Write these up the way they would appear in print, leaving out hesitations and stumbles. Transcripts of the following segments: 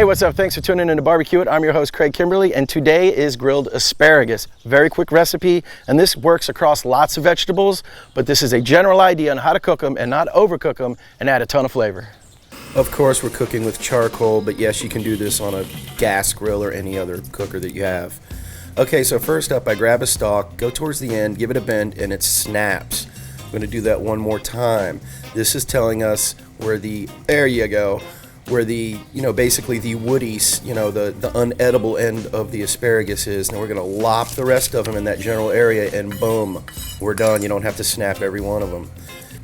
Hey, what's up? Thanks for tuning in to BBQiT. I'm your host, Craig Kimberly, and today is grilled asparagus. Very quick recipe, and this works across lots of vegetables, but this is a general idea on how to cook them and not overcook them and add a ton of flavor. Of course, we're cooking with charcoal, but yes, you can do this on a gas grill or any other cooker that you have. Okay, so first up, I grab a stalk, go towards the end, give it a bend, and it snaps. I'm going to do that one more time. This is telling us where the, there you go, where the, basically the woody, the unedible end of the asparagus is. Now we're going to lop the rest of them in that general area, and boom, we're done. You don't have to snap every one of them.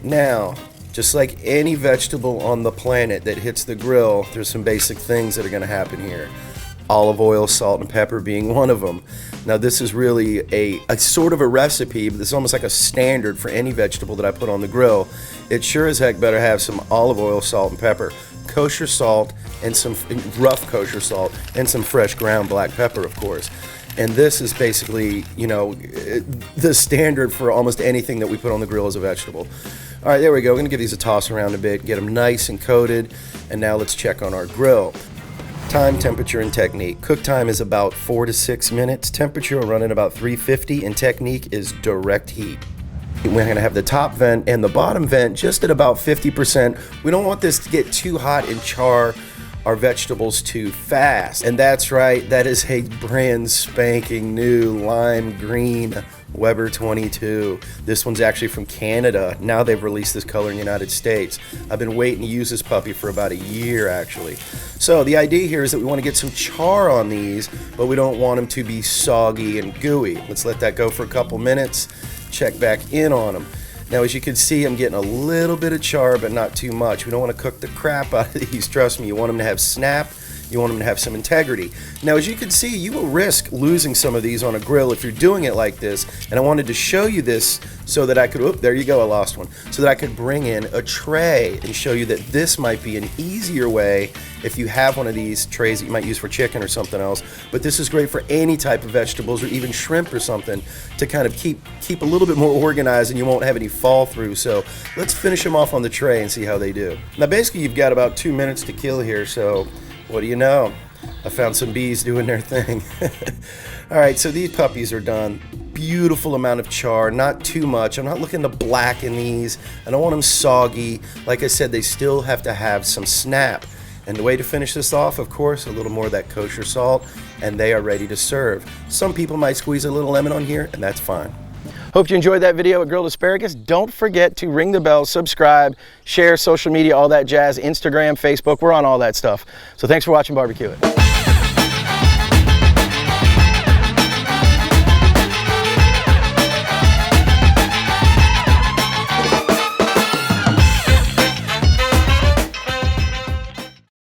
Now, just like any vegetable on the planet that hits the grill, there's some basic things that are going to happen here. Olive oil, salt, and pepper being one of them. Now this is really a sort of a recipe, but this is almost like a standard for any vegetable that I put on the grill. It sure as heck better have some olive oil, salt, and pepper, kosher salt, and some rough kosher salt, and some fresh ground black pepper, of course. And this is basically, the standard for almost anything that we put on the grill as a vegetable. All right, there we go. We're gonna give these a toss around a bit, get them nice and coated, and now let's check on our grill. Time, temperature, and technique. Cook time is about 4 to 6 minutes. Temperature will run at about 350, and technique is direct heat. We're going to have the top vent and the bottom vent just at about 50%. We don't want this to get too hot and char our vegetables too fast. And that's right, that is a brand spanking new lime green WEBER 22. This one's actually from Canada. Now they've released this color in the United States. I've been waiting to use this puppy for about a year actually. So the idea here is that we want to get some char on these, but we don't want them to be soggy and gooey. Let's let that go for a couple minutes, check back in on them. Now as you can see, I'm getting a little bit of char, but not too much. We don't want to cook the crap out of these, trust me. You want them to have snap. You want them to have some integrity. Now, as you can see, you will risk losing some of these on a grill if you're doing it like this. And I wanted to show you this so that I could, oop, there you go, I lost one. So that I could bring in a tray and show you that this might be an easier way if you have one of these trays that you might use for chicken or something else. But this is great for any type of vegetables or even shrimp or something to kind of keep a little bit more organized, and you won't have any fall through. So let's finish them off on the tray and see how they do. Now, basically, you've got about 2 minutes to kill here, so what do you know? I found some bees doing their thing. All right, so these puppies are done. Beautiful amount of char, not too much. I'm not looking to blacken these. I don't want them soggy. Like I said, they still have to have some snap. And the way to finish this off, of course, a little more of that kosher salt, and they are ready to serve. Some people might squeeze a little lemon on here, and that's fine. Hope you enjoyed that video of grilled asparagus. Don't forget to ring the bell, subscribe, share, social media, all that jazz, Instagram, Facebook. We're on all that stuff. So thanks for watching BBQiT.